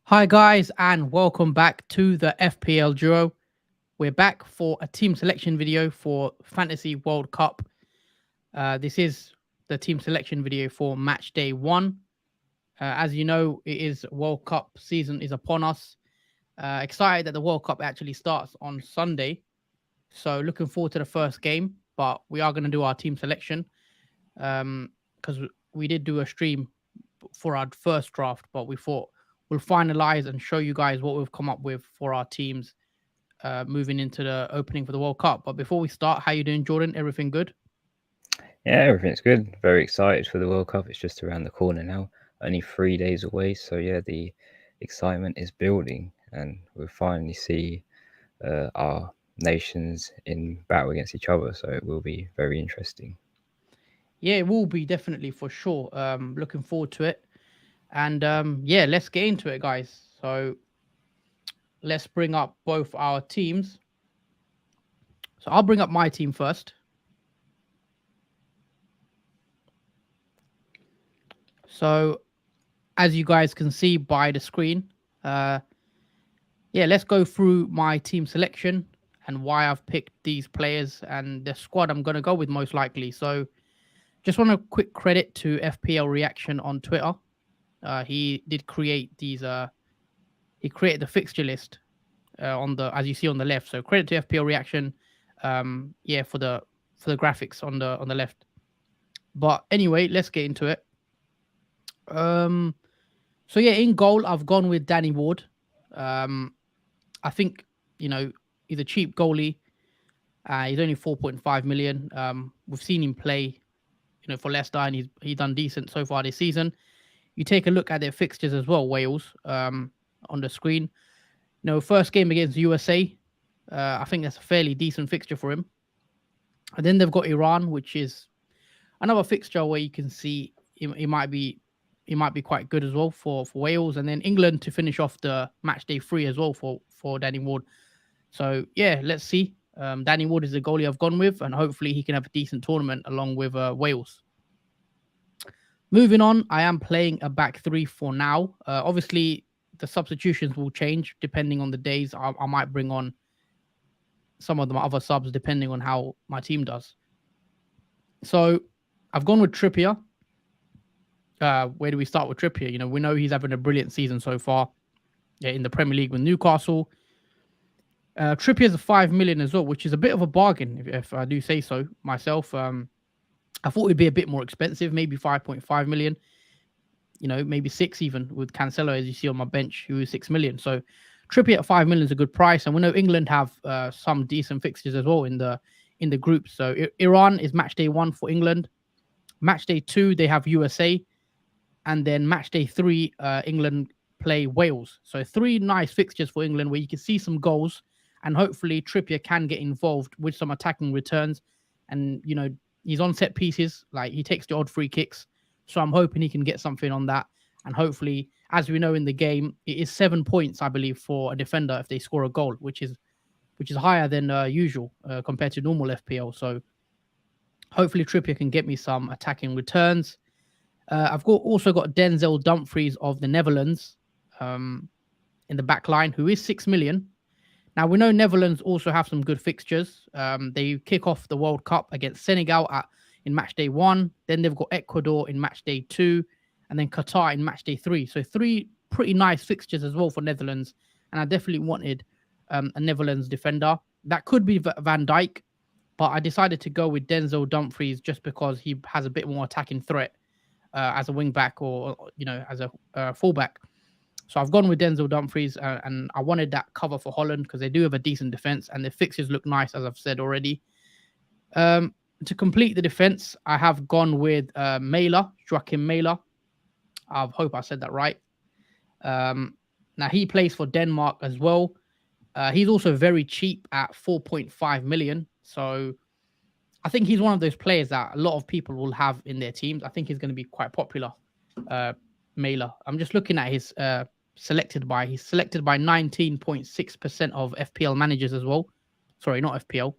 Hi, guys, and welcome back to the FPL Duo. We're back for a team selection video for Fantasy World Cup. This is the team selection video for match day 1. As you know, it is World Cup season is upon us. Excited that the World Cup actually starts on Sunday. So looking forward to the first game, but we are going to do our team selection because we did do a stream for our first draft, but we thought we'll finalize and show you guys what we've come up with for our teams moving into the opening for the World Cup. But before we start, how you doing, Jordan? Everything good? Yeah, everything's good. Very excited for the World Cup. It's just around the corner now, only 3 days away. So yeah, the excitement is building, and we'll finally see our nations in battle against each other. So it will be very interesting. Yeah, it will be definitely for sure. Looking forward to it. And yeah, let's get into it, guys. So let's bring up both our teams. So I'll bring up my team first. So as you guys can see by the screen, yeah, let's go through my team selection and why I've picked these players and the squad I'm going to go with most likely. So just want a quick credit to FPL Reaction on Twitter. He did create these. He created the fixture list on the, as you see on the left. So credit to FPL Reaction. Yeah, for the graphics on the left. But anyway, let's get into it. So yeah, in goal, I've gone with Danny Ward. I think, he's a cheap goalie. He's only 4.5 million. We've seen him play, for Leicester, and he's done decent so far this season. You take a look at their fixtures as well, Wales, on the screen. First game against USA. I think that's a fairly decent fixture for him. And then they've got Iran, which is another fixture where you can see it might be quite good as well for Wales. And then England to finish off the match day 3 as well for Danny Ward. So yeah, let's see. Danny Ward is the goalie I've gone with, and hopefully he can have a decent tournament along with Wales. Moving on, I am playing a back 3 for now. Obviously, the substitutions will change depending on the days. I might bring on some of my other subs depending on how my team does. So I've gone with Trippier. Where do we start with Trippier? We know he's having a brilliant season so far in the Premier League with Newcastle. Trippier's a 5 million as well, which is a bit of a bargain if I do say so myself. I thought it'd be a bit more expensive, maybe 5.5 million. Maybe 6 even with Cancelo, as you see on my bench, who is 6 million. So Trippier at 5 million is a good price, and we know England have some decent fixtures as well in the group. So Iran is match day 1 for England. Match day 2 they have USA, and then match day 3 England play Wales. So 3 nice fixtures for England where you can see some goals, and hopefully Trippier can get involved with some attacking returns. And he's on set pieces, like he takes the odd free kicks. So I'm hoping he can get something on that. And hopefully, as we know in the game, it is 7 points, I believe, for a defender if they score a goal, which is higher than usual compared to normal FPL. So hopefully Trippier can get me some attacking returns. I've also got Denzel Dumfries of the Netherlands in the back line, who is 6 million. Now, we know Netherlands also have some good fixtures. They kick off the World Cup against Senegal in match day 1. Then they've got Ecuador in match day 2. And then Qatar in match day 3. So 3 pretty nice fixtures as well for Netherlands. And I definitely wanted a Netherlands defender. That could be Van Dijk, but I decided to go with Denzel Dumfries just because he has a bit more attacking threat as a wing back or as a fullback. So I've gone with Denzel Dumfries, and I wanted that cover for Holland because they do have a decent defense and the fixtures look nice, as I've said already. To complete the defense, I have gone with Joachim Mæhle. I hope I said that right. Now he plays for Denmark as well. He's also very cheap at 4.5 million. So I think he's one of those players that a lot of people will have in their teams. I think he's going to be quite popular. Mæhle. I'm just looking at his selected by. He's selected by 19.6% of FPL managers as well. Sorry, not FPL.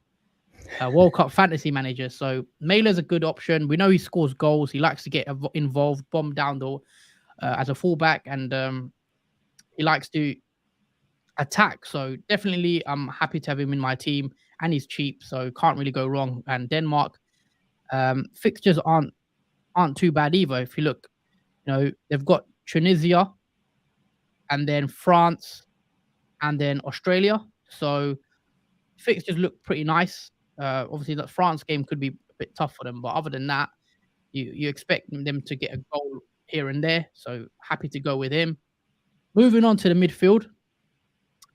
World Cup fantasy manager. So Mailer's a good option. We know he scores goals. He likes to get involved, bomb down the as a fullback, and he likes to attack. So definitely, I'm happy to have him in my team, and he's cheap, so can't really go wrong. And Denmark fixtures aren't too bad either. If you look, they've got Tunisia and then France and then Australia. So fixtures look pretty nice. Obviously, that France game could be a bit tough for them, but other than that, you expect them to get a goal here and there. So happy to go with him. Moving on to the midfield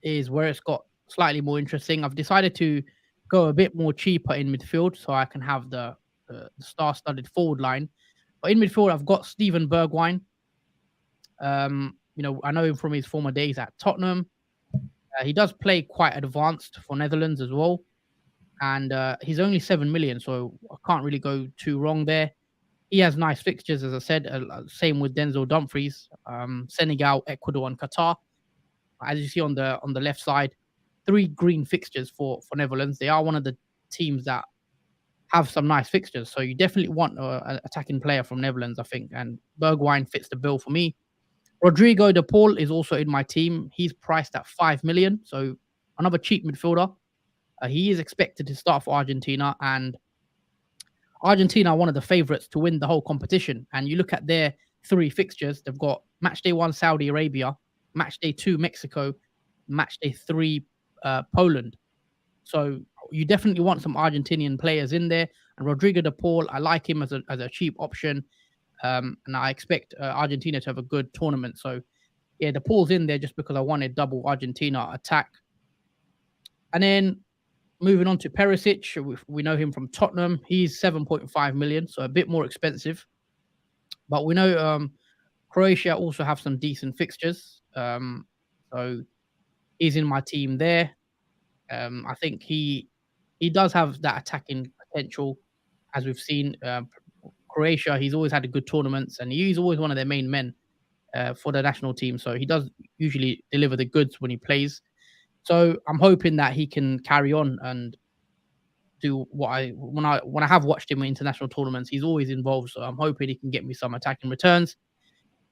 is where it's got slightly more interesting. I've decided to go a bit more cheaper in midfield so I can have the star-studded forward line. But in midfield, I've got Steven Bergwijn. I know him from his former days at Tottenham. He does play quite advanced for Netherlands as well. And he's only 7 million, so I can't really go too wrong there. He has nice fixtures, as I said. Same with Denzel Dumfries, Senegal, Ecuador, and Qatar. As you see on the left side, 3 green fixtures for Netherlands. They are one of the teams that have some nice fixtures. So you definitely want an attacking player from Netherlands, I think. And Bergwijn fits the bill for me. Rodrigo de Paul is also in my team. He's priced at 5 million. So another cheap midfielder. He is expected to start for Argentina. And Argentina are one of the favourites to win the whole competition. And you look at their 3 fixtures. They've got Matchday 1 Saudi Arabia, Matchday 2 Mexico, Matchday 3 Poland. So you definitely want some Argentinian players in there. And Rodrigo de Paul, I like him as a cheap option. And I expect Argentina to have a good tournament. So, yeah, de Paul's in there just because I wanted double Argentina attack. And then moving on to Perisic, we know him from Tottenham. He's 7.5 million, so a bit more expensive. But we know Croatia also have some decent fixtures. So he's in my team there. I think he does have that attacking potential, as we've seen. Croatia, he's always had good tournaments, and he's always one of their main men for the national team. So he does usually deliver the goods when he plays. So I'm hoping that he can carry on and do when I have watched him in international tournaments, he's always involved. So I'm hoping he can get me some attacking returns.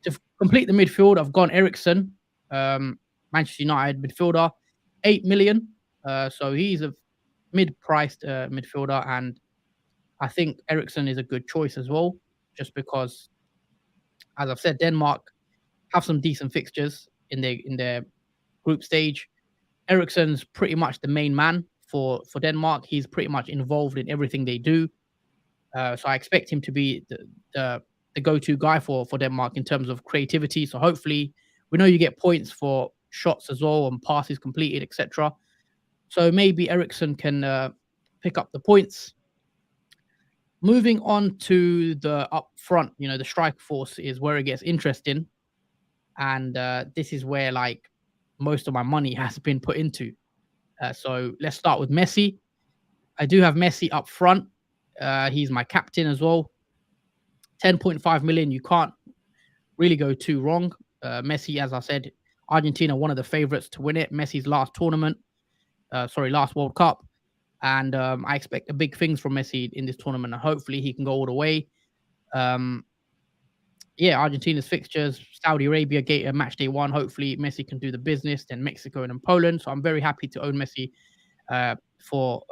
To complete the midfield, I've gone Ericsson, Manchester United midfielder, 8 million. So he's a mid-priced midfielder, and I think Ericsson is a good choice as well, just because, as I've said, Denmark have some decent fixtures in their group stage. Ericsson's pretty much the main man for Denmark. He's pretty much involved in everything they do. So I expect him to be the go-to guy for Denmark in terms of creativity. So hopefully, we know you get points for shots as well and passes completed, etc. So maybe Ericsson can pick up the points. Moving on to the up front, the strike force is where it gets interesting. And this is where most of my money has been put into. So let's start with Messi. I do have Messi up front. He's my captain as well. 10.5 million. You can't really go too wrong. Messi, as I said, Argentina, one of the favorites to win it. Messi's last last World Cup. And I expect big things from Messi in this tournament. And hopefully he can go all the way. Argentina's fixtures, Saudi Arabia, match day 1. Hopefully Messi can do the business. Then Mexico and then Poland. So I'm very happy to own Messi for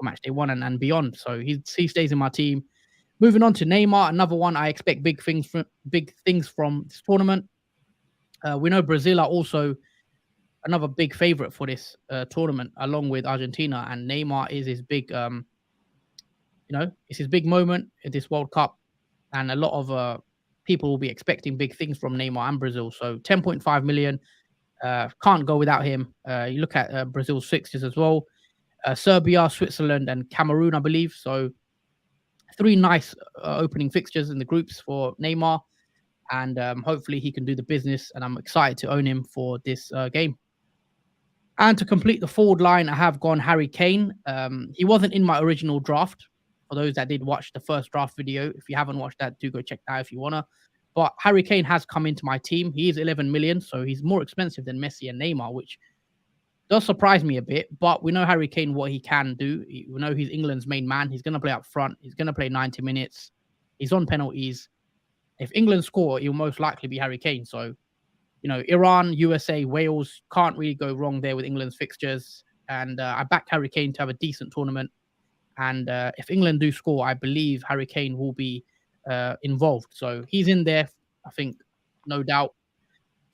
match day 1 and beyond. So he stays in my team. Moving on to Neymar, another one I expect big things from this tournament. We know Brazil are also another big favorite for this tournament, along with Argentina, and Neymar is his big, it's his big moment in this World Cup, and a lot of people will be expecting big things from Neymar and Brazil. So 10.5 million, can't go without him. You look at Brazil's fixtures as well: Serbia, Switzerland, and Cameroon, I believe. So 3 nice opening fixtures in the groups for Neymar, and hopefully he can do the business. And I'm excited to own him for this game. And to complete the forward line, I have gone Harry Kane. He wasn't in my original draft. For those that did watch the first draft video, if you haven't watched that, do go check that out if you wanna. But Harry Kane has come into my team. He is 11 million, so he's more expensive than Messi and Neymar, which does surprise me a bit, but we know Harry Kane what he can do. We know he's England's main man. He's going to play up front. He's going to play 90 minutes. He's on penalties. If England score, it will most likely be Harry Kane. So, Iran, USA, Wales can't really go wrong there with England's fixtures. And I back Harry Kane to have a decent tournament. And if England do score, I believe Harry Kane will be involved. So he's in there, I think, no doubt.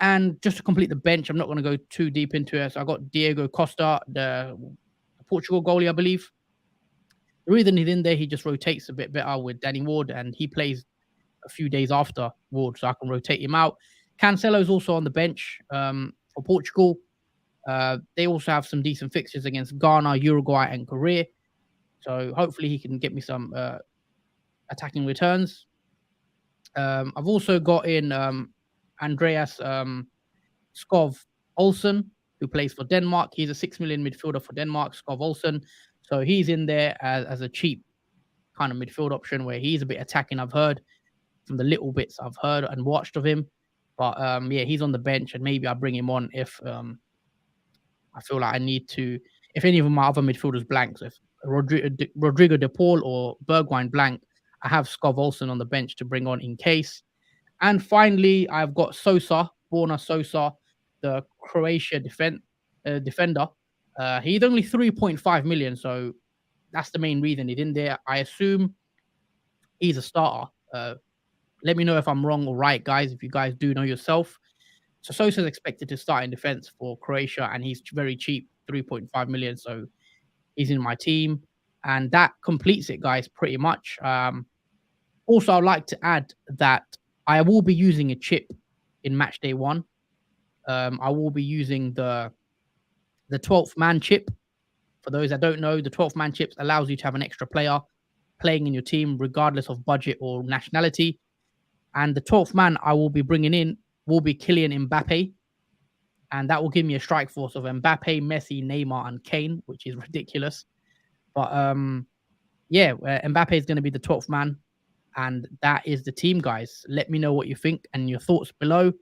And just to complete the bench, I'm not going to go too deep into it. So I got Diego Costa, the Portugal goalie, I believe. The reason he's in there, he just rotates a bit better with Danny Ward, and he plays a few days after Ward, so I can rotate him out. Cancelo's also on the bench for Portugal. They also have some decent fixtures against Ghana, Uruguay, and Korea. So hopefully he can get me some attacking returns. I've also got in Andreas Skov Olsen, who plays for Denmark. He's a 6 million midfielder for Denmark, Skov Olsen. So he's in there as a cheap kind of midfield option where he's a bit attacking, I've heard, from the little bits I've heard and watched of him. But yeah, he's on the bench, and maybe I'll bring him on if I feel like I need to. If any of my other midfielders blank, so if Rodrigo De Paul or Bergwijn blank, I have Skov Olsen on the bench to bring on in case. And finally, I've got Sosa, Borna Sosa, the Croatia defender. He's only 3.5 million, so that's the main reason he's in there. I assume he's a starter. Let me know if I'm wrong or right, guys, if you guys do know yourself. So Sosa's expected to start in defense for Croatia, and he's very cheap, 3.5 million. So he's in my team. And that completes it, guys, pretty much. Also, I'd like to add that I will be using a chip in Matchday 1. I will be using the 12th man chip. For those that don't know, the 12th man chip allows you to have an extra player playing in your team, regardless of budget or nationality. And the 12th man I will be bringing in will be Kylian Mbappe. And that will give me a strike force of Mbappe, Messi, Neymar, and Kane, which is ridiculous. But yeah, Mbappe is going to be the 12th man. And that is the team, guys. Let me know what you think and your thoughts below.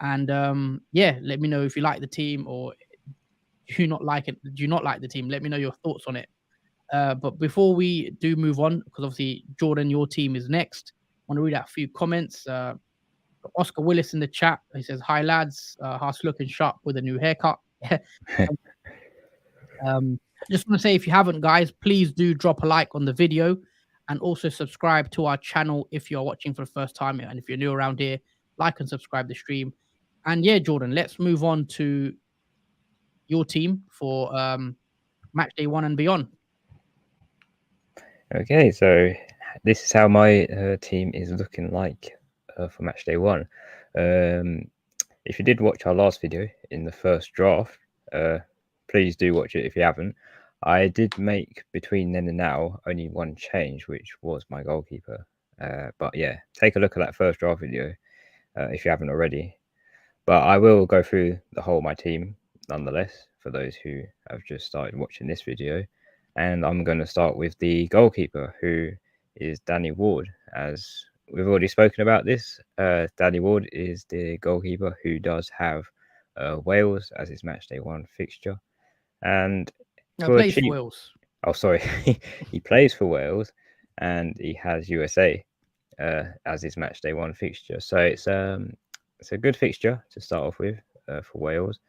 And yeah, let me know if you like the team or do you not like it. Do you not like the team? Let me know your thoughts on it. But before we do move on, because obviously, Jordan, your team is next. I want to read out a few comments. Oscar Willis in the chat. He says, "Hi lads, Haas looking sharp with a new haircut." I just want to say, if you haven't, guys, please do drop a like on the video and also subscribe to our channel if you're watching for the first time. And if you're new around here, like and subscribe the stream. And yeah, Jordan, let's move on to your team for match day 1 and beyond. Okay, so this is how my team is looking like for match day 1. If you did watch our last video in the first draft, please do watch it if you haven't. I did make between then and now only one change, which was my goalkeeper. But yeah, take a look at that first draft video if you haven't already. But I will go through the whole of my team nonetheless for those who have just started watching this video. And I'm going to start with the goalkeeper, who is Danny Ward. As we've already spoken about this, Danny Ward is the goalkeeper who does have Wales as his matchday 1 fixture. And for Wales. Oh, sorry. He plays for Wales and he has USA as his matchday 1 fixture. So it's a good fixture to start off with for Wales.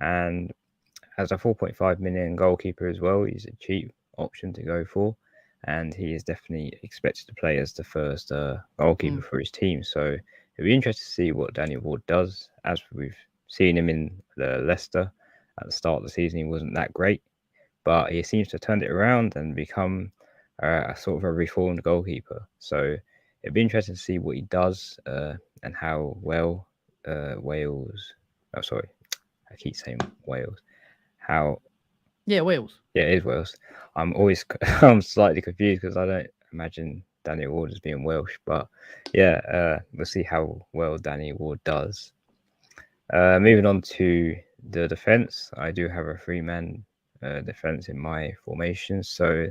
And as a 4.5 million goalkeeper as well, he's a cheap option to go for. And he is definitely expected to play as the first goalkeeper for his team. So it'll be interesting to see what Danny Ward does. As we've seen him in the Leicester at the start of the season, he wasn't that great. But he seems to have turned it around and become a sort of a reformed goalkeeper. So it'd be interesting to see what he does and how well Wales... Oh, sorry. I keep saying Wales. Wales. Yeah, it is Wales. I'm slightly confused because I don't imagine Danny Ward as being Welsh, but yeah, we'll see how well Danny Ward does. Moving on to the defense, I do have a 3-man defense in my formation. So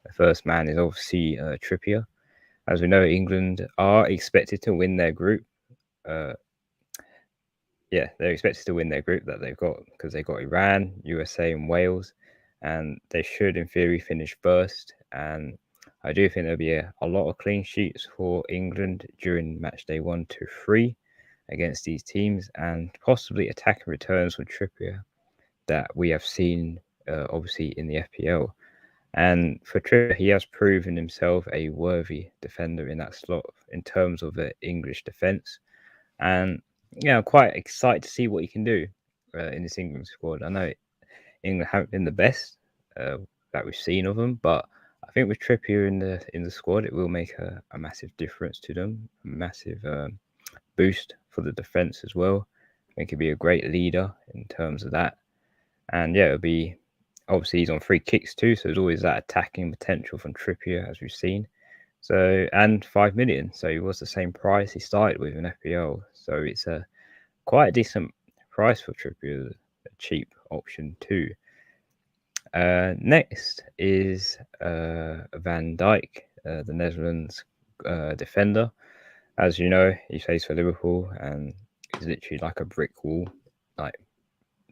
the first man is obviously Trippier. As we know, England are expected to win their group. yeah, they're expected to win their group that they've got because they got Iran, USA, and Wales, and they should, in theory, finish first. And I do think there'll be a lot of clean sheets for England during match day 1 to 3 against these teams, and possibly attacking returns from Trippier that we have seen obviously in the FPL. And for Trippier, he has proven himself a worthy defender in that slot in terms of the English defence. And yeah, I'm quite excited to see what he can do in this England squad. I know England haven't been the best uh, that we've seen of them, but I think with Trippier in the squad, it will make a massive difference to them, a massive boost for the defence as well. I think he'd be a great leader in terms of that. And yeah, it'll be obviously he's on free kicks too, so there's always that attacking potential from Trippier as we've seen. So and 5 million, so he was the same price he started with in FPL. So it's a quite a decent price for Trippier, a cheap option too. Next is Van Dijk, the Netherlands defender. As you know, he plays for Liverpool and he's literally like a brick wall. Like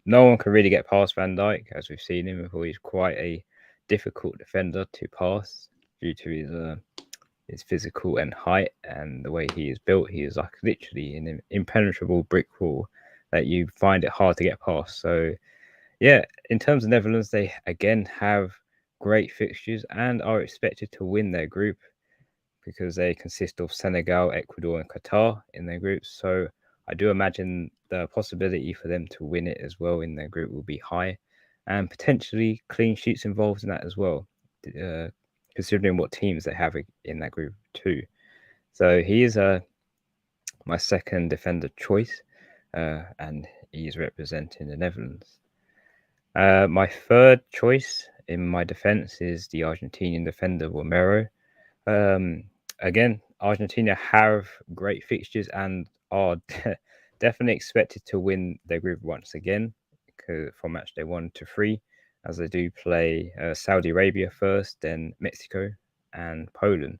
no one can really get past Van Dijk, as we've seen him before. He's quite a difficult defender to pass due to his physical and height and the way he is built. He is like literally an impenetrable brick wall that you find it hard to get past. So yeah, in terms of Netherlands, they again have great fixtures and are expected to win their group because they consist of Senegal, Ecuador, and Qatar in their groups. So I do imagine the possibility for them to win it as well in their group will be high, and potentially clean sheets involved in that as well, uh, considering what teams they have in that group too. So he is my second defender choice, and he is representing the Netherlands. My third choice in my defense is the Argentinian defender Romero. Um, Again, Argentina have great fixtures and are definitely expected to win their group once again from match day 1 to 3, as they do play Saudi Arabia first, then Mexico and Poland.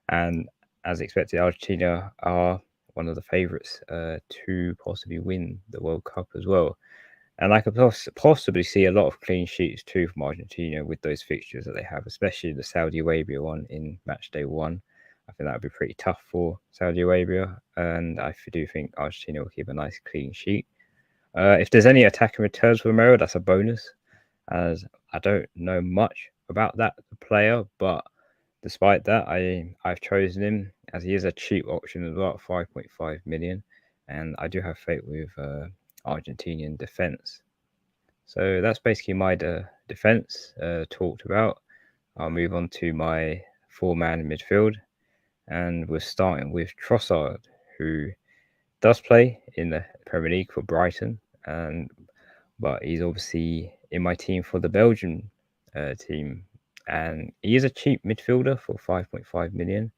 And as expected, Argentina are one of the favourites to possibly win the World Cup as well. And I could possibly see a lot of clean sheets too from Argentina with those fixtures that they have, especially the Saudi Arabia one in match day 1. I think that would be pretty tough for Saudi Arabia, and I do think Argentina will keep a nice clean sheet. If there's any attacking returns for Romero, that's a bonus, as I don't know much about that player, but despite that, I've chosen him as he is a cheap option as well, 5.5 million, and I do have faith with Argentinian defense. So that's basically my defense talked about. I'll move on to my four-man midfield, and we're starting with Trossard, who does play in the Premier League for Brighton, but he's obviously in my team for the Belgian team, and he is a cheap midfielder for 5.5 million.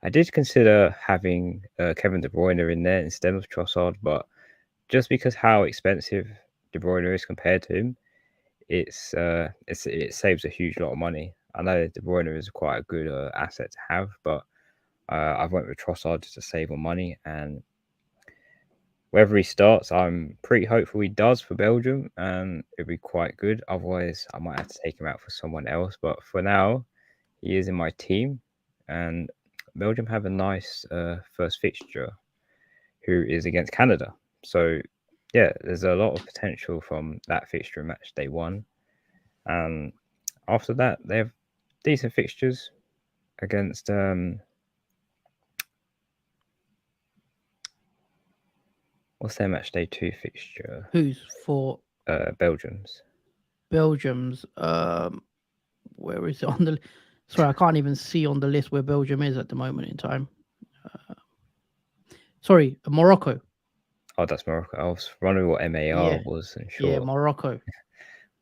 I did consider having Kevin De Bruyne in there instead of Trossard, but just because how expensive De Bruyne is compared to him, it saves a huge lot of money. I know De Bruyne is quite a good asset to have, but I went with Trossard just to save on money. And whether he starts, I'm pretty hopeful he does for Belgium, and it'll be quite good. Otherwise, I might have to take him out for someone else. But for now, he is in my team, and Belgium have a nice first fixture, who is against Canada. So yeah, there's a lot of potential from that fixture in match day 1. And after that, they have decent fixtures against what's their match day 2 fixture? Who's for Belgium's. Belgium's? Where is it on the? Sorry, I can't even see on the list where Belgium is at the moment in time. Sorry, Morocco. Oh, that's Morocco. I was wondering what MAR Yeah, was and yeah, short. Morocco.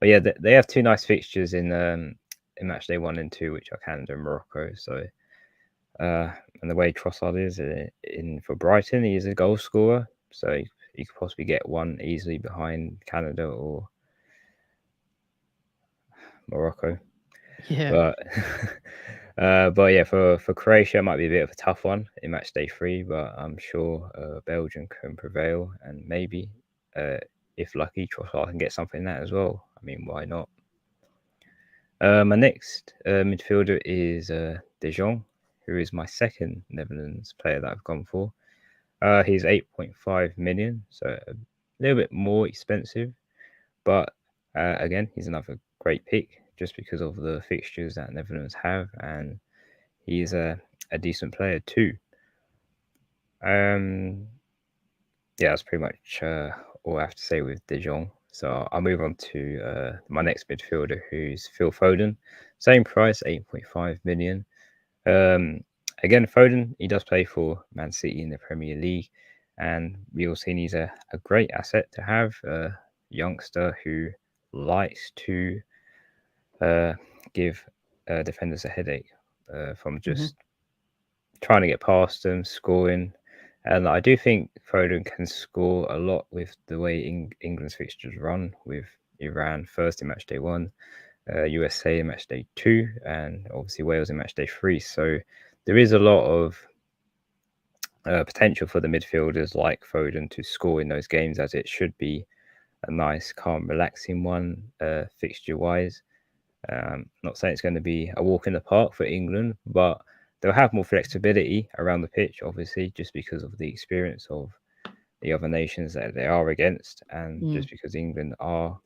But yeah, they have two nice fixtures in match day 1 and 2, which are Canada and Morocco. So and the way Trossard is in for Brighton, he is a goal scorer, so you could possibly get one easily behind Canada or Morocco. Yeah, But But yeah, for Croatia, it might be a bit of a tough one in match day 3, but I'm sure Belgium can prevail, and maybe, uh, if lucky, Trossard can get something in that as well. I mean, why not? My next midfielder is De Jong, who is my second Netherlands player that I've gone for. He's 8.5 million, so a little bit more expensive, but again, he's another great pick just because of the fixtures that Netherlands have, and he's a decent player too. Um, yeah, that's pretty much all I have to say with De Jong. So I'll move on to my next midfielder, who's Phil Foden. Same price, 8.5 million. Um, Again, Foden, he does play for Man City in the Premier League, and we all seen he's a great asset to have. A youngster who likes to uh, give defenders a headache from Hmm. just trying to get past them, scoring. And I do think Foden can score a lot with the way England's fixtures run, with Iran first in match day 1, USA in match day 2, and obviously Wales in match day 3. So there is a lot of potential for the midfielders like Foden to score in those games, as it should be a nice, calm, relaxing one fixture wise. Not saying it's going to be a walk in the park for England, but they'll have more flexibility around the pitch, obviously, just because of the experience of the other nations that they are against, and Mm. just because England are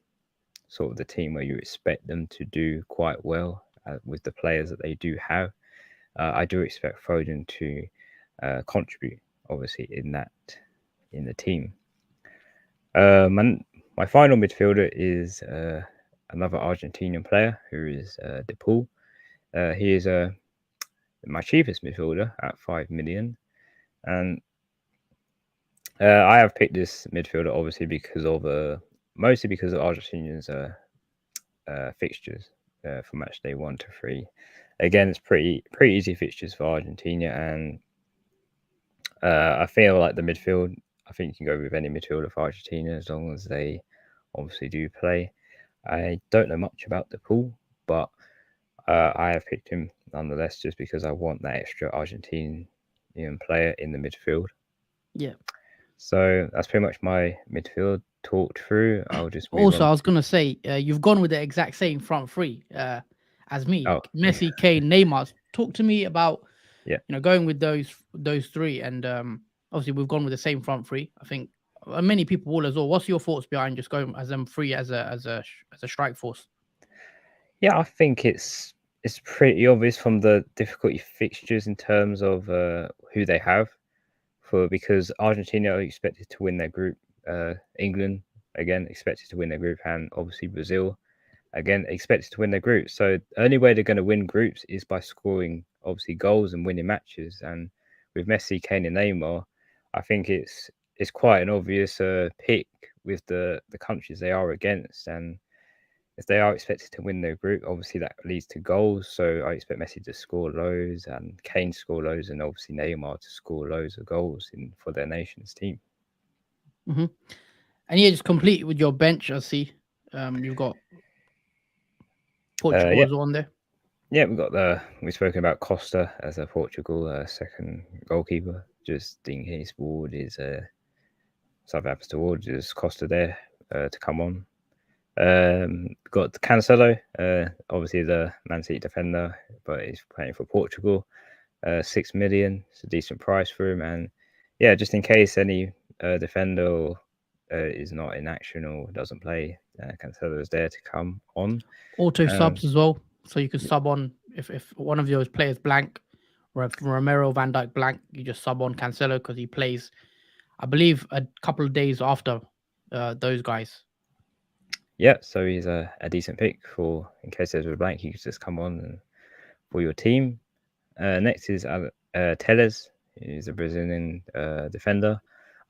sort of the team where you expect them to do quite well with the players that they do have. I do expect Foden to contribute, obviously, in the team. My final midfielder is another Argentinian player who is De Paul. He is my cheapest midfielder at 5 million, and I have picked this midfielder obviously because of mostly because of Argentinians' fixtures for match day 1 to 3. Again, it's pretty easy fixtures for Argentina, and I feel like the midfield. I think you can go with any midfielder for Argentina as long as they obviously do play. I don't know much about the pool, but I have picked him nonetheless just because I want that extra Argentinian player in the midfield. Yeah. So that's pretty much my midfield talked through. I'll just move Also, on I was to. gonna say you've gone with the exact same front three as me: Oh, Messi, Kane, Neymar. Talk to me about yeah. going with those three, and obviously we've gone with the same front three. I think many people will as well. What's your thoughts behind just going as them three as a strike force? Yeah, I think it's pretty obvious from the difficulty fixtures in terms of who they have for because Argentina are expected to win their group. England again expected to win their group, and obviously Brazil again expected to win their group. So the only way they're going to win groups is by scoring obviously goals and winning matches. And with Messi, Kane, and Neymar, I think it's quite an obvious pick with the countries they are against. And if they are expected to win their group, obviously that leads to goals. So I expect Messi to score loads and Kane to score loads, and obviously Neymar to score loads of goals in for their nation's team. Hmm. And yeah, just complete with your bench. I see. You've got Portugal Yeah, as well on there. yeah, we've spoken about Costa as a Portugal second goalkeeper. Just in case Ward is something happens to Ward, just Costa there to come on. Got Cancelo, obviously the Man City defender, but he's playing for Portugal. 6 million, it's a decent price for him, and yeah, just in case any defender is not in action or doesn't play, Cancelo is there to come on. Auto Um, subs as well, so you can sub on if one of those players blank, or if Romero, Van Dijk blank, you just sub on Cancelo because he plays, I believe, a couple of days after those guys. Yeah, so he's a decent pick for in case there's a blank, he could just come on and, for your team. Next is Teles. He's a Brazilian defender.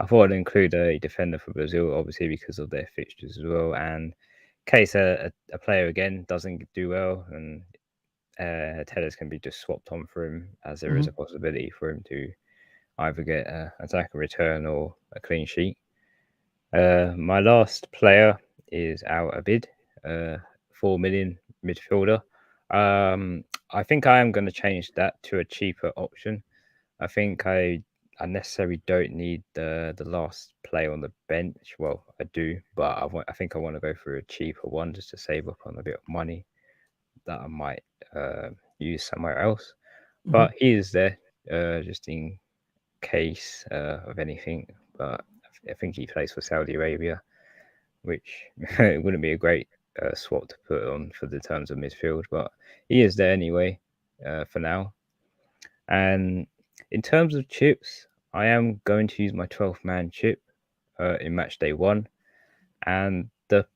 I thought I'd include a defender for Brazil, obviously because of their fixtures as well. And in case a player again doesn't do well, and Teles can be just swapped on for him, as there is Hmm. a possibility for him to either get an attack, a return, or a clean sheet. My last player is Al Abid, uh, 4 million midfielder. I think I am going to change that to a cheaper option. I think I necessarily don't need the last play on the bench. Well, I do, but I think I want to go for a cheaper one just to save up on a bit of money that I might use somewhere else. Hmm. But he is there just in case of anything. But I think he plays for Saudi Arabia, which it wouldn't be a great swap to put on for the terms of midfield. But he is there anyway for now. And in terms of chips, I am going to use my 12th man chip in match day one. And the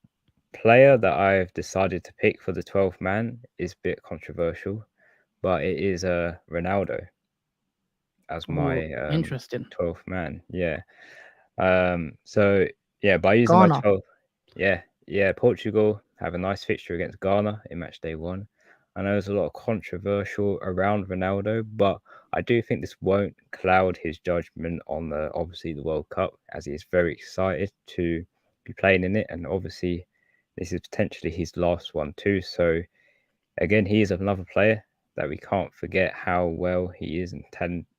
player that I've decided to pick for the 12th man is a bit controversial, but it is Ronaldo as Oh, my interesting. 12th man. Yeah. So yeah, by using my Ghana. 12, yeah, Portugal have a nice fixture against Ghana in match day one. I know there's a lot of controversial around Ronaldo, but I do think this won't cloud his judgment on the obviously the World Cup, as he is very excited to be playing in it, and obviously this is potentially his last one too. So again, he is another player that we can't forget how well he is and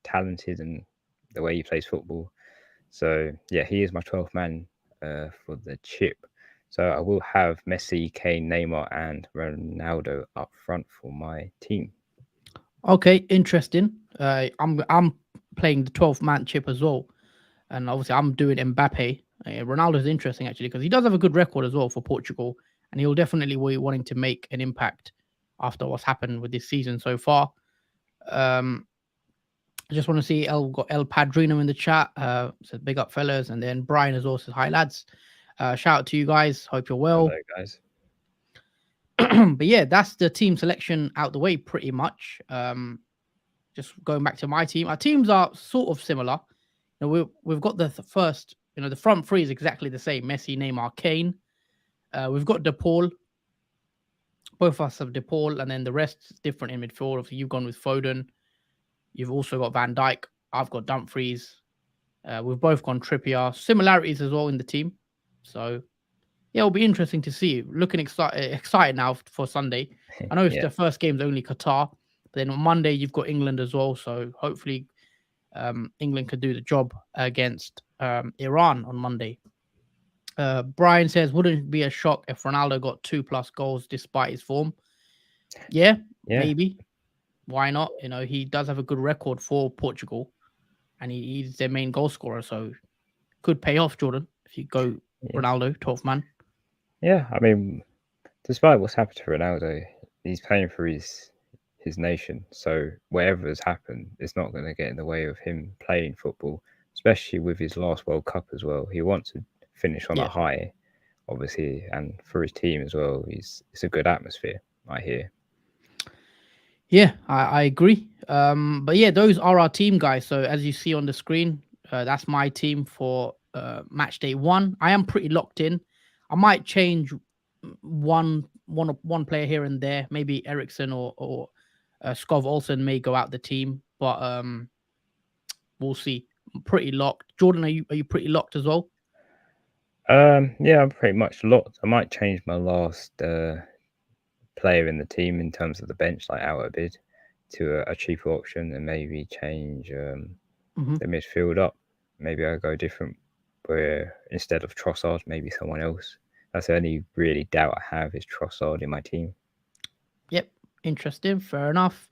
talented and the way he plays football. So yeah, he is my 12th man for the chip. So I will have Messi, Kane, Neymar, and Ronaldo up front for my team. Okay, interesting. I'm playing the 12th man chip as well, and obviously I'm doing Mbappe. Ronaldo's interesting actually because he does have a good record as well for Portugal, and he'll definitely be wanting to make an impact after what's happened with this season so far. Um, I just want to see got El Padrino in the chat. Says big up fellas, and then Brian has also said hi lads. Shout out to you guys. Hope you're Hello, well. guys. But yeah, that's the team selection out the way pretty much. Just going back to my team, our teams are sort of similar. You know, we've got the first, you know, the front three is exactly the same: Messi, Neymar, Kane. We've got De Paul. Both of us have De Paul, and then the rest is different in midfield. Obviously, you've gone with Foden. You've also got Van Dijk. I've got Dumfries. We've both gone Trippier. Similarities as well in the team. So yeah, it'll be interesting to see. Looking excited now for Sunday. I know it's Yeah, the first game's only Qatar, but then on Monday you've got England as well. So hopefully England could do the job against Iran on Monday. Brian says, wouldn't it be a shock if Ronaldo got 2+ goals despite his form? Yeah, yeah, maybe. Why not? You know, he does have a good record for Portugal, and he's their main goal scorer. So could pay off, Jordan, if you go yeah, Ronaldo, 12th man. yeah. I mean, despite what's happened to Ronaldo, he's playing for his nation. So whatever has happened, it's not going to get in the way of him playing football, especially with his last World Cup as well. He wants to finish on a Yeah. high, obviously, and for his team as well. It's a good atmosphere, I hear. Yeah, I agree. But yeah, those are our team, guys. So as you see on the screen, that's my team for match day one. I am pretty locked in. I might change one player here and there. Maybe Ericsson or Skov Olsen may go out the team, but we'll see. I'm pretty locked. Jordan, are you pretty locked as well? Yeah, I'm pretty much locked. I might change my last player in the team in terms of the bench, like out a bid, to a cheaper option, and maybe change Hmm. the midfield up. Maybe I go different, where instead of Trossard, maybe someone else. That's the only really doubt I have is Trossard in my team. Yep, interesting. Fair enough.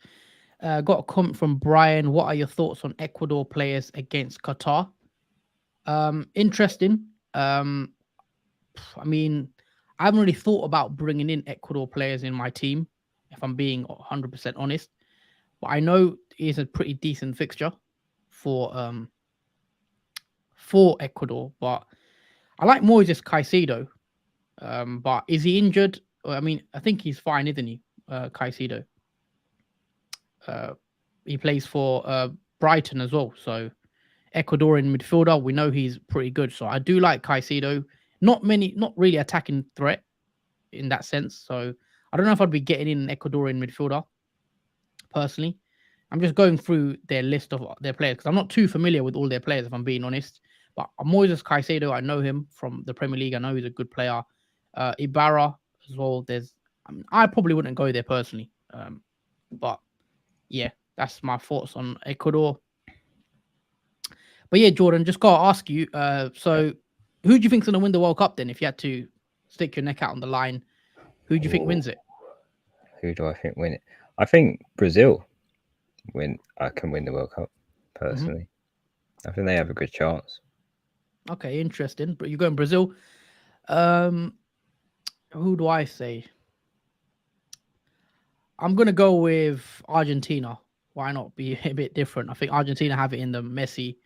Got a comment from Brian. What are your thoughts on Ecuador players against Qatar? Interesting. I mean, I haven't really thought about bringing in Ecuador players in my team, if I'm being 100% honest. But I know it's a pretty decent fixture for um for Ecuador. But I like Moises Caicedo. But is he injured? I mean, I think he's fine, isn't he? Caicedo. Uh, he plays for Brighton as well. So Ecuadorian midfielder, we know he's pretty good. So I do like Caicedo. Not really attacking threat in that sense. So I don't know if I'd be getting in an Ecuadorian midfielder personally. I'm just going through their list of their players because I'm not too familiar with all their players, if I'm being honest. But Moises Caicedo, I know him from the Premier League. I know he's a good player. Ibarra as well. I probably wouldn't go there personally. But yeah, that's my thoughts on Ecuador. But yeah, Jordan, just gotta ask you. Yeah. So who do you think's gonna win the World Cup then? If you had to stick your neck out on the line, who do you think Ooh, wins it? who do I think win it? I think Brazil win. I can win the World Cup Hmm. personally. I think they have a good chance. Okay, interesting. But you're going Brazil. Um, who do I say? I'm gonna go with Argentina. Why not be a bit different? I think Argentina have it in them. Messi.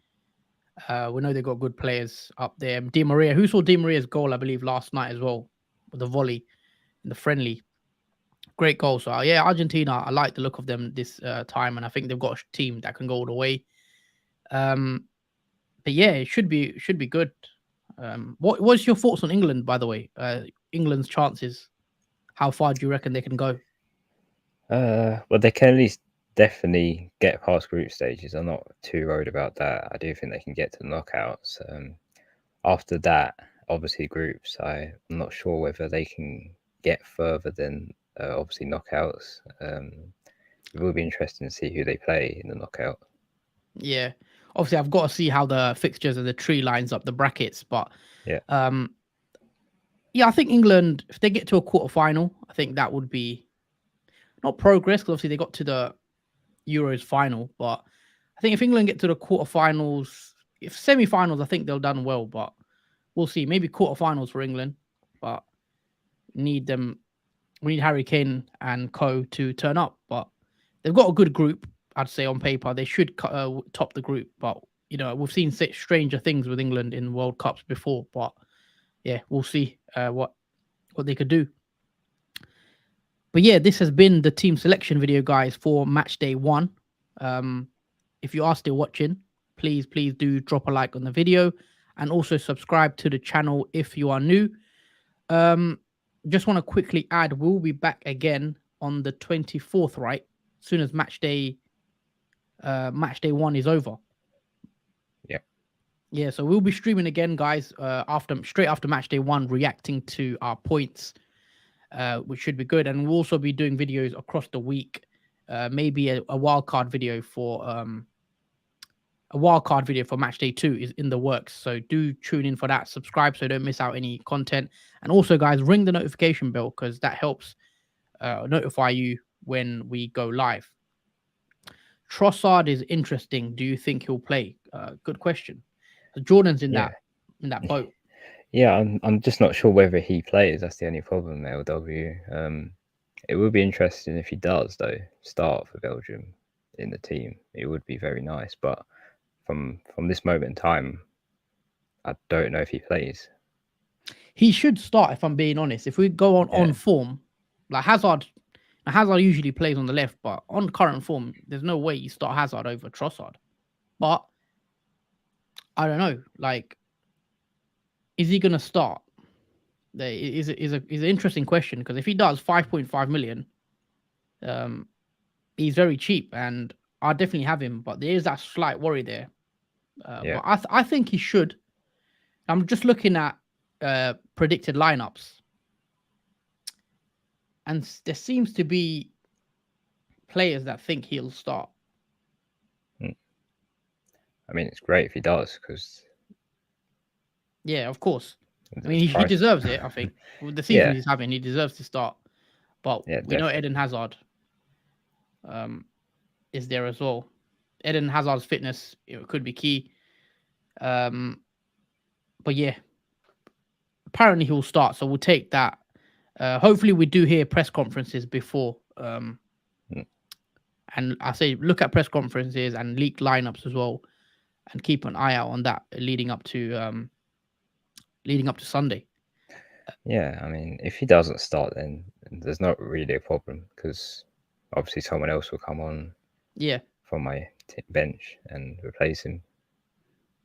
We know they got good players up there. Di Maria. Who saw Di Maria's goal? I believe last night as well, with the volley in the friendly. Great goal. So yeah, Argentina. I like the look of them this time, and I think they've got a team that can go all the way. Um, but yeah, it should be good. What's your thoughts on England, by the way? England's chances. How far do you reckon they can go? Well, they can at least definitely get past group stages. I'm not too worried about that. I do think they can get to the knockouts. After that, obviously groups. I'm not sure whether they can get further than obviously knockouts. It will be interesting to see who they play in the knockout. Yeah, obviously I've got to see how the fixtures of the tree lines up the brackets, but Yeah, um, yeah, I think England if they get to a quarter final, I think that would be not progress because obviously they got to the Euros final, but I think if England get to the quarterfinals, if semi-finals, I think they'll done well, but we'll see. Maybe quarterfinals for England, but need them. We need Harry Kane and Co to turn up, but they've got a good group. I'd say on paper they should top the group, but we've seen such stranger things with England in World Cups before. But yeah, we'll see what they could do. But yeah, this has been the team selection video, guys, for match day one. Um, if you are still watching, please do drop a like on the video and also subscribe to the channel if you are new. Um, just want to quickly add, we'll be back again on the 24th, right? As soon as match day one is over. yeah, Yeah, so we'll be streaming again, guys. After straight after match day one, reacting to our points, which should be good. And we'll also be doing videos across the week. Maybe a wild card video for match day two is in the works. So do tune in for that. Subscribe so don't miss out any content. And also, guys, ring the notification bell because that helps notify you when we go live. Trossard is interesting. Do you think he'll play? Good question. So Jordan's in yeah, that boat. yeah. I'm just not sure whether he plays. That's the only problem, LW. It would be interesting if he does, though, start for Belgium in the team. It would be very nice. But from this moment in time, I don't know if he plays. He should start, if I'm being honest. If we go on Yeah, form, like Hazard, now Hazard usually plays on the left, but on current form, there's no way you start Hazard over Trossard. But I don't know. Like, is he gonna start? Is an interesting question because if he does 5.5 million, um, he's very cheap, and I definitely have him. But there is that slight worry there. yeah, But I think he should. I'm just looking at predicted lineups, and there seems to be players that think he'll start. Mm. I mean, it's great if he does because Yeah, of course. I mean, it's he priceless. deserves it. I think with the season Yeah, he's having, he deserves to start. But yeah, we know definitely. Eden Hazard um, is there as well. Eden Hazard's fitness could be key. Um, but yeah, apparently he'll start, so we'll take that. Hopefully, we do hear press conferences before. Mm. And I say look at press conferences and leaked lineups as well, and keep an eye out on that leading up to Sunday. Yeah, I mean, if he doesn't start, then there's not really a problem because obviously someone else will come on Yeah, from my bench and replace him.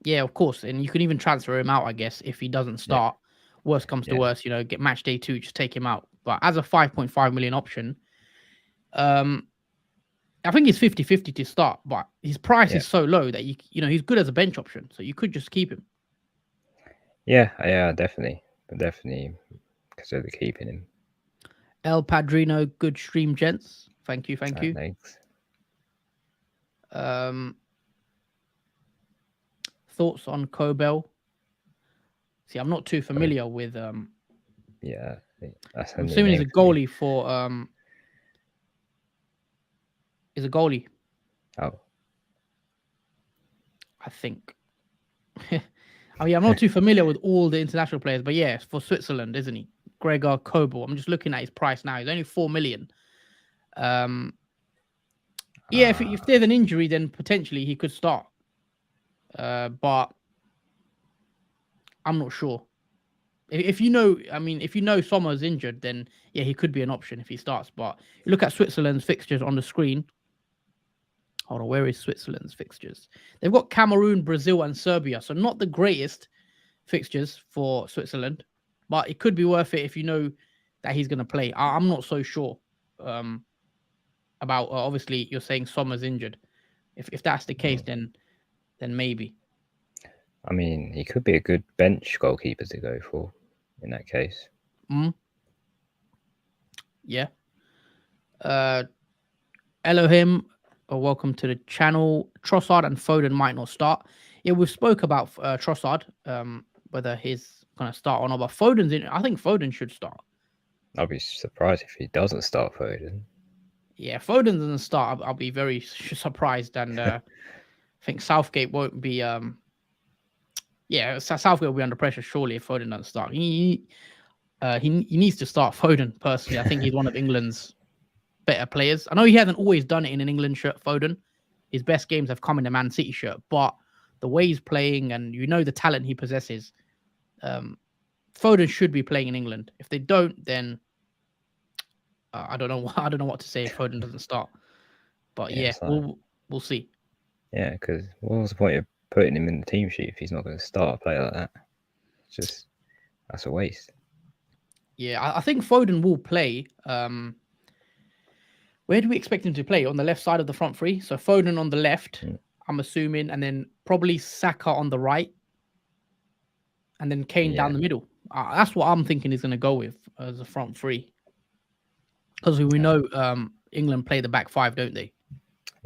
yeah, of course. And you can even transfer him out, I guess, if he doesn't Yeah, start. Worst comes to yeah, worst, get match day two, just take him out. But as a 5.5 million option, um, I think it's 50-50 to start, but his price yeah, is so low that he's good as a bench option. So you could just keep him. yeah, definitely, definitely consider keeping him. El Padrino, good stream, gents. Thank you, thank Right, you. thanks. Um, Thoughts on Kobel? See, I'm not too I mean, familiar with. yeah, that's a I'm new assuming he's name a for me. goalie for. Is a goalie, Oh, I think. I mean, I'm not too familiar with all the international players, but yeah, it's for Switzerland, isn't he? Gregor Kobel. I'm just looking at his price now. He's only 4 million. Um, yeah, if ah, there's an injury, then potentially he could start. But I'm not sure. If you know, I mean, if you know Sommer's injured, then yeah, he could be an option if he starts. But you look at Switzerland's fixtures on the screen. Hold on, where is Switzerland's fixtures? They've got Cameroon, Brazil, and Serbia. So not the greatest fixtures for Switzerland, but it could be worth it if you know that he's going to play. I'm not so sure um, about. Obviously, you're saying Sommer's injured. If that's the case, mm. then maybe. I mean, he could be a good bench goalkeeper to go for in that case. Mm, yeah. Uh, Elohim, welcome to the channel. Trossard and Foden might not start. Yeah, we've spoke about Trossard, whether he's going to start or not. But Foden's in. I think Foden should start. I'll be surprised if he doesn't start Foden. Yeah, Foden doesn't start. I'll be very surprised, and I think Southgate won't be. Yeah, Southgate will be under pressure surely if Foden doesn't start. He needs to start Foden personally. I think he's one of England's better players. I know he hasn't always done it in an England shirt, Foden. His best games have come in a Man City shirt, but the way he's playing and the talent he possesses, um, Foden should be playing in England. If they don't, then I don't know. I don't know what to say if Foden doesn't start. But Yeah, yeah, it's like, we'll see. yeah, because what was the point of putting him in the team sheet if he's not going to start a player like that? It's just that's a waste. Yeah, I think Foden will play. Where do we expect him to play? On the left side of the front three. So Foden on the left, Mm. I'm assuming, and then probably Saka on the right, and then Kane down Yeah, the middle. That's what I'm thinking he's going to go with as a front three. Because we uh, know England play the back five, don't they?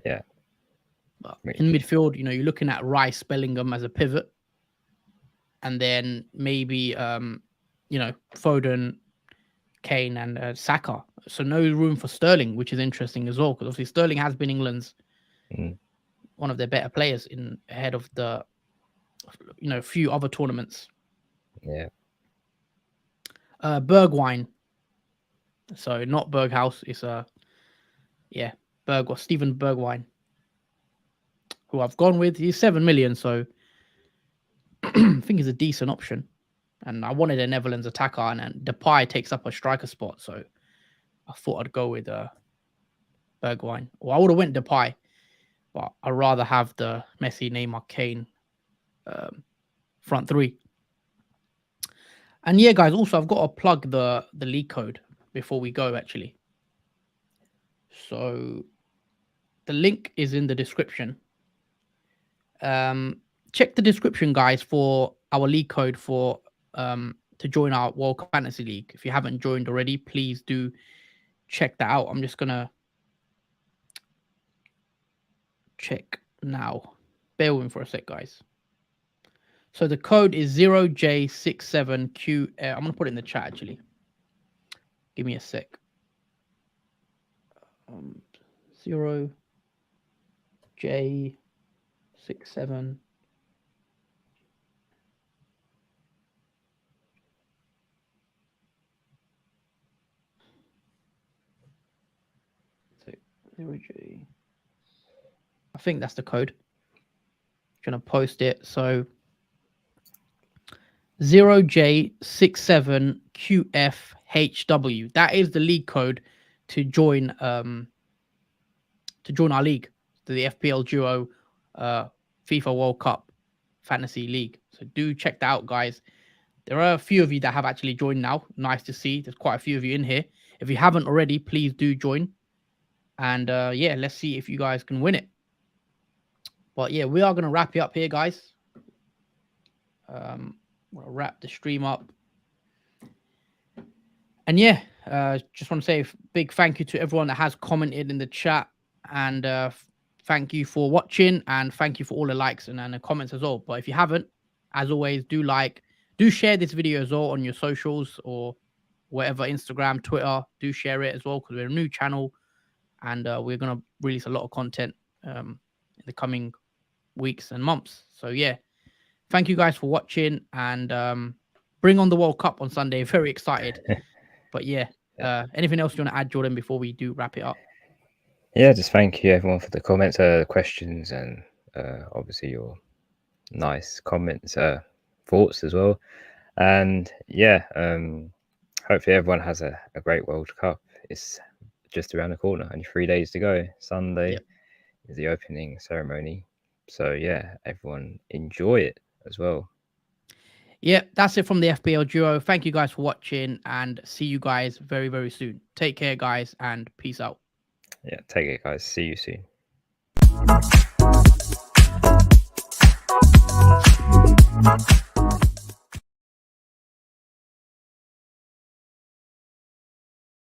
yeah, But in which midfield, you're looking at Rice, Bellingham as a pivot, and then maybe Foden, Kane, and Saka. So no room for Sterling, which is interesting as well, because obviously Sterling has been England's mm, one of their better players in ahead of the few other tournaments. yeah, Bergwijn, so not Berghaus. It's yeah, Steven Bergwijn, who I've gone with. He's 7 million, so I think he's a decent option. And I wanted a Netherlands attacker, and Depay takes up a striker spot, so I thought I'd go with Bergwijn. Or I would have went Depay, but I'd rather have the Messi, Neymar, Kane front three. And yeah, guys, also I've got to plug the league code before we go actually. So the link is in the description. Check the description, guys, for our league code for to join our World Cup Fantasy League. If you haven't joined already, please do check that out. I'm just gonna check now. Bear with me for a sec, guys. So the code is 0J67Q. I'm gonna put it in the chat actually. Give me a sec. 0J67. So 0J. I think that's the code. Gonna post it. So 0J67QFHW. That is the league code to join our league, to the FPL Duo FIFA World Cup Fantasy League. So do check that out, guys. There are a few of you that have actually joined now. Nice to see. There's quite a few of you in here. If you haven't already, please do join. And yeah, let's see if you guys can win it. But yeah, we are going to wrap it up here, guys. We'll wrap the stream up. And yeah, just want to say big thank you to everyone that has commented in the chat, and thank you for watching, and thank you for all the likes and the comments as well. But if you haven't, as always, do share this video as well on your socials or whatever, Instagram, Twitter. Do share it as well, because we're a new channel, and we're gonna release a lot of content in the coming weeks and months. So yeah, thank you guys for watching, and bring on the World Cup on Sunday. Very excited. But yeah, anything else you want to add, Jordan, before we do wrap it up? Yeah, just thank you everyone for the comments, questions, and obviously your nice comments, thoughts as well. And yeah, hopefully everyone has a great World Cup. It's just around the corner, only 3 days to go. Sunday Yep. is the opening ceremony. So yeah, everyone enjoy it as well. Yeah, that's it from the FPL duo. Thank you guys for watching, and see you guys very, very soon. Take care, guys, and peace out. Yeah, take it, guys. See you soon.